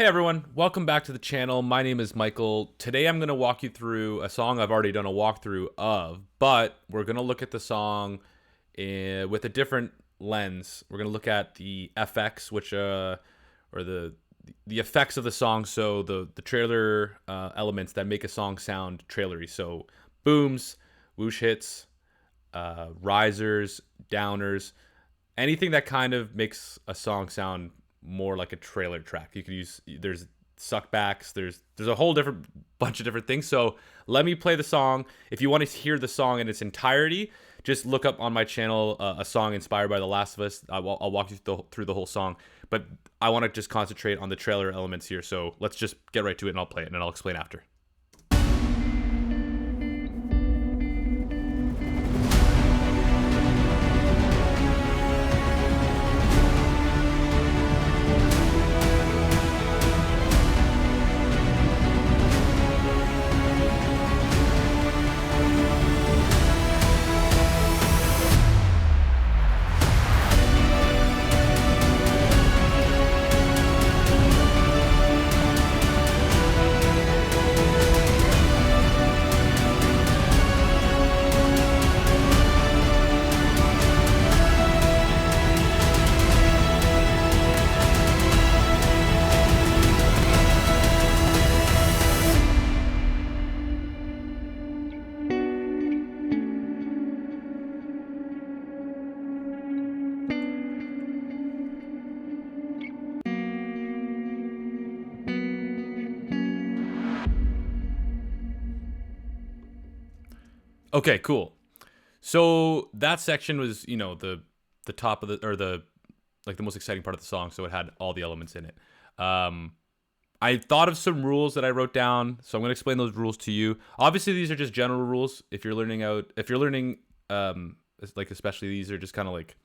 Hey everyone, welcome back to the channel. My name is Michael. Today I'm going to walk you through a song I've already done a walkthrough of, but we're going to look at the song with a different lens. We're going to look at the FX, or the effects of the song, so the trailer elements that make a song sound trailery. So booms, whoosh hits, risers, downers, anything that kind of makes a song sound more like a trailer track. You could use, there's suckbacks, there's a whole different bunch of different things. So let me play the song. If you want to hear the song in its entirety, just look up on my channel a song inspired by The Last of Us. I'll walk you through the whole song, but I want to just concentrate on the trailer elements here. So let's just get right to it and I'll play it and I'll explain after. Okay, cool. So that section was, the top of the most exciting part of the song. So it had all the elements in it. I thought of some rules that I wrote down, so I'm going to explain those rules to you. Obviously, these are just general rules. If you're learning, especially these are just kind of like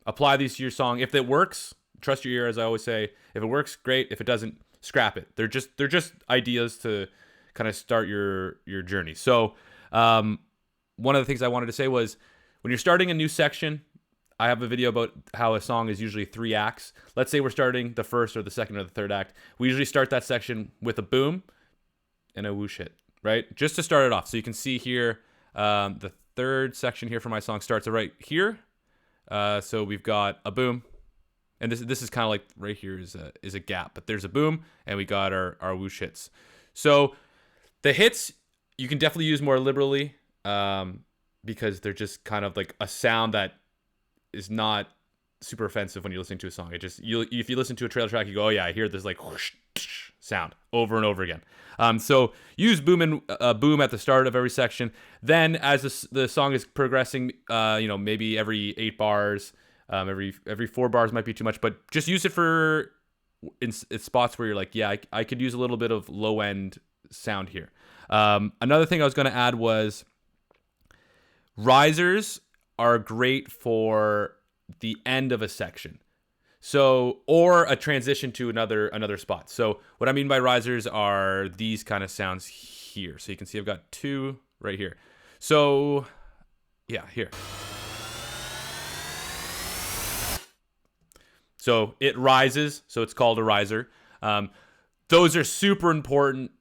apply these to your song. If it works, trust your ear, as I always say. If it works, great. If it doesn't, scrap it. They're just ideas to kind of start your journey. So, one of the things I wanted to say was when you're starting a new section, I have a video about how a song is usually 3 acts. Let's say we're starting the first or the second or the third act. We usually start that section with a boom and a whoosh hit, right? Just to start it off. So you can see here, the third section here for my song starts right here. So we've got a boom, and this is kind of like right here is a gap, but there's a boom, and we got our whoosh hits. So the hits you can definitely use more liberally. Because they're just kind of like a sound that is not super offensive when you're listening to a song. If you listen to a trailer track, you go, oh yeah, I hear this like whoosh, tsh, sound over and over again. So use boom and boom at the start of every section. Then as the song is progressing, maybe every 8 bars, every 4 bars might be too much, but just use it for in spots where you're like, yeah, I could use a little bit of low end sound here. Another thing I was going to add was risers are great for the end of a section. So, or a transition to another spot. So what I mean by risers are these kind of sounds here. So you can see I've got 2 right here. So yeah, here. So it rises, so it's called a riser. Those are super important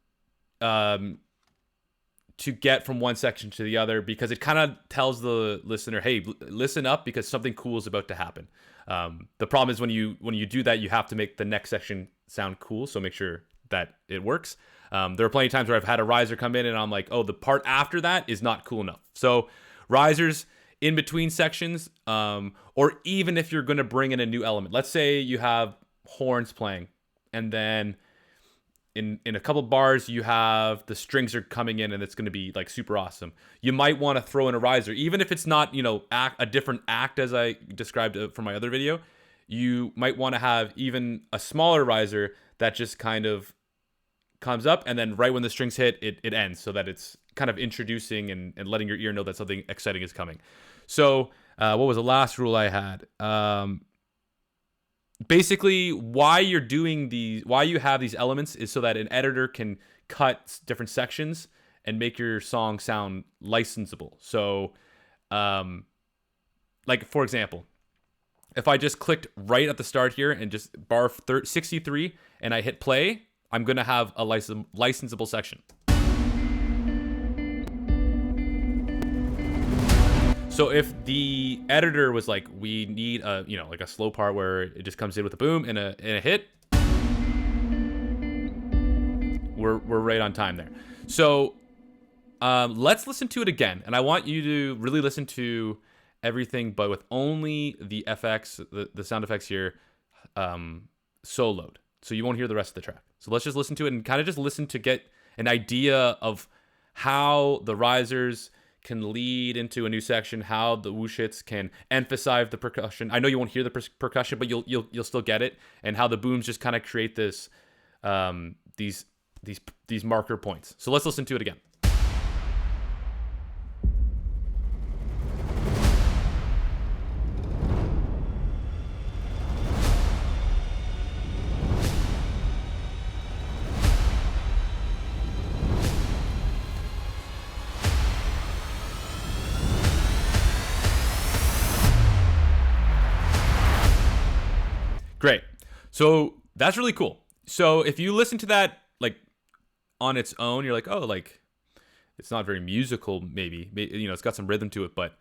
to get from one section to the other, because it kind of tells the listener, hey, listen up, because something cool is about to happen. The problem is when you do that, you have to make the next section sound cool, so make sure that it works. There are plenty of times where I've had a riser come in and I'm like, oh, the part after that is not cool enough. So risers in between sections, or even if you're going to bring in a new element. Let's say you have horns playing, and then in a couple bars, you have the strings are coming in and it's going to be like super awesome. You might want to throw in a riser, even if it's not, a different act as I described from my other video. You might want to have even a smaller riser that just kind of comes up, and then right when the strings hit, it ends, so that it's kind of introducing and letting your ear know that something exciting is coming. So what was the last rule I had? Basically, why you have these elements is so that an editor can cut different sections and make your song sound licensable. So, like for example, if I just clicked right at the start here and just bar 63 and I hit play, I'm going to have a licensable section. So if the editor was like, we need a, like a slow part where it just comes in with a boom and a hit, we're right on time there. So let's listen to it again. And I want you to really listen to everything, but with only the FX, the sound effects here, soloed. So you won't hear the rest of the track. So let's just listen to it and kind of just listen to get an idea of how the risers can lead into a new section, how the whoosh hits can emphasize the percussion. I know you won't hear the percussion, but you'll still get it, and how the booms just kind of create this these marker points. So let's listen to it again. Great. So that's really cool. So if you listen to that like on its own, you're like, oh, like it's not very musical. Maybe it's got some rhythm to it, but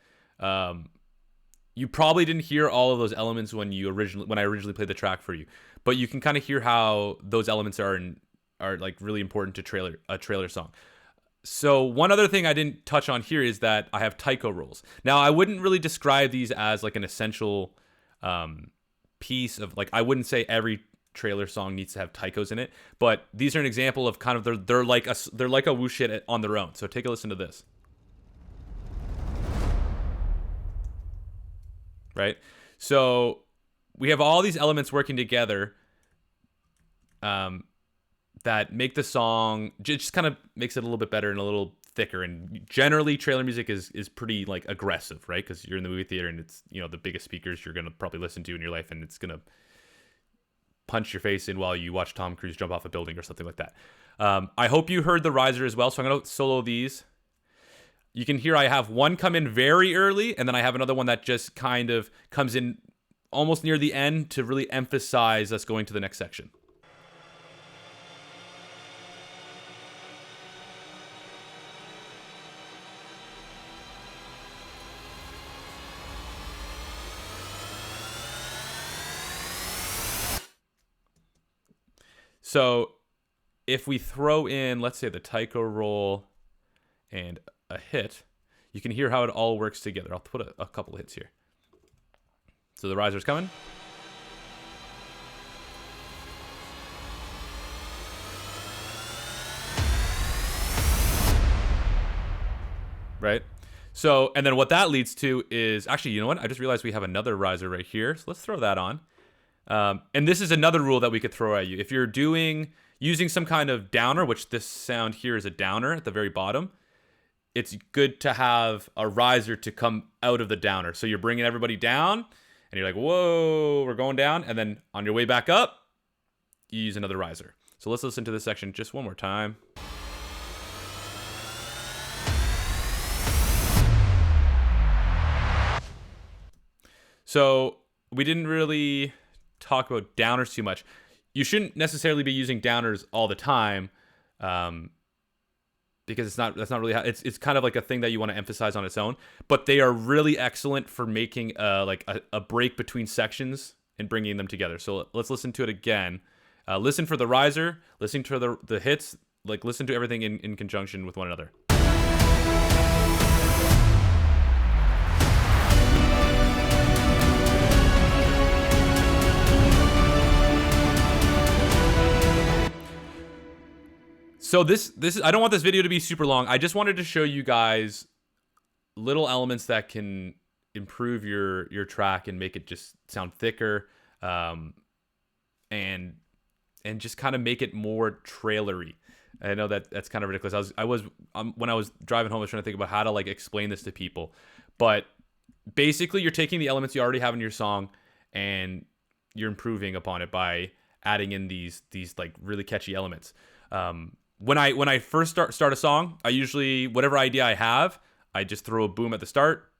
you probably didn't hear all of those elements when I originally played the track for you. But you can kind of hear how those elements are like really important to a trailer song. So one other thing I didn't touch on here is that I have taiko rolls. Now I wouldn't really describe these as like an essential piece of, like, I wouldn't say every trailer song needs to have taikos in it, but these are an example of kind of they're like a whoosh hit on their own. So take a listen to this. Right? So we have all these elements working together that make the song, just kind of makes it a little bit better and a little thicker. And generally trailer music is pretty like aggressive, right? Because you're in the movie theater and it's the biggest speakers you're gonna probably listen to in your life, and it's gonna punch your face in while you watch Tom Cruise jump off a building or something like that. I hope you heard the riser as well, so I'm gonna solo these. You can hear I have one come in very early, and then I have another one that just kind of comes in almost near the end to really emphasize us going to the next section. So if we throw in, let's say, the taiko roll and a hit, you can hear how it all works together. I'll put a couple of hits here. So the riser's coming. Right? So, and then what that leads to is, actually, you know what? I just realized we have another riser right here. So let's throw that on. And this is another rule that we could throw at you. If you're using some kind of downer, which this sound here is a downer at the very bottom, it's good to have a riser to come out of the downer. So you're bringing everybody down, and you're like, whoa, we're going down. And then on your way back up, you use another riser. So let's listen to this section just one more time. So we didn't really talk about downers too much. You shouldn't necessarily be using downers all the time, because that's not really how it's kind of like a thing that you want to emphasize on its own. But they are really excellent for making a break between sections and bringing them together. So let's listen to it again. Listen for the riser, listen to the hits, like listen to everything in conjunction with one another. So this is, I don't want this video to be super long. I just wanted to show you guys little elements that can improve your track and make it just sound thicker, and just kind of make it more trailery. I know that's kind of ridiculous. When I was driving home, I was trying to think about how to like explain this to people, but basically you're taking the elements you already have in your song and you're improving upon it by adding in these like really catchy elements. When I first start a song, I usually, whatever idea I have, I just throw a boom at the start,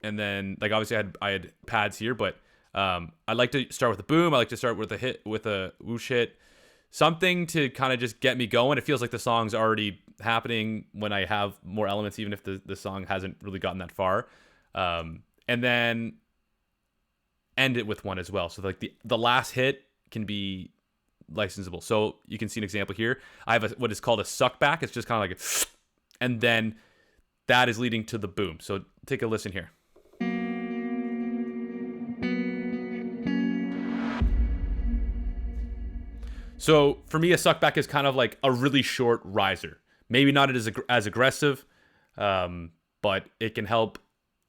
and then like obviously I had pads here, but I like to start with a boom. I like to start with a hit, with a whoosh hit, something to kind of just get me going. It feels like the song's already happening when I have more elements, even if the song hasn't really gotten that far. And then end it with one as well. So like the last hit can be licensable. So you can see an example here. I have what is called a suck back. It's just kind of like and then that is leading to the boom. So take a listen here. So for me, a suck back is kind of like a really short riser. Maybe not as aggressive, but it can help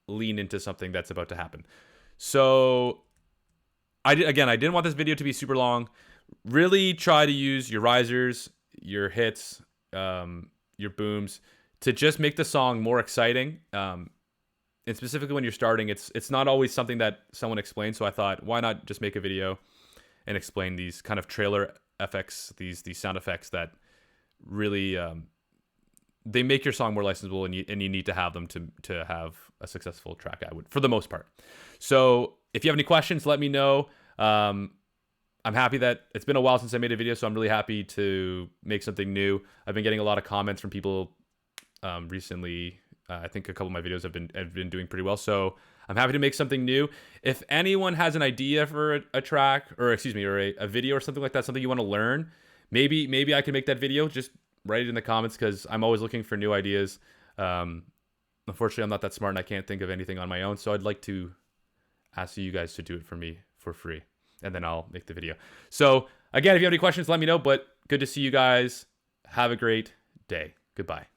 lean into something that's about to happen. So I didn't want this video to be super long. Really try to use your risers, your hits, your booms to just make the song more exciting. And specifically when you're starting, it's not always something that someone explains. So I thought, why not just make a video and explain these kind of trailer effects, these sound effects that really they make your song more licensable, and you need to have them to have a successful track, I would, for the most part. So if you have any questions, let me know. I'm happy that it's been a while since I made a video, so I'm really happy to make something new. I've been getting a lot of comments from people recently. I think a couple of my videos have been doing pretty well, so I'm happy to make something new. If anyone has an idea for a track, or excuse me, or a video or something like that, something you want to learn, maybe I can make that video. Just write it in the comments, because I'm always looking for new ideas. Unfortunately, I'm not that smart and I can't think of anything on my own, so I'd like to ask you guys to do it for me for free, and then I'll make the video. So again, if you have any questions, let me know, but good to see you guys. Have a great day. Goodbye.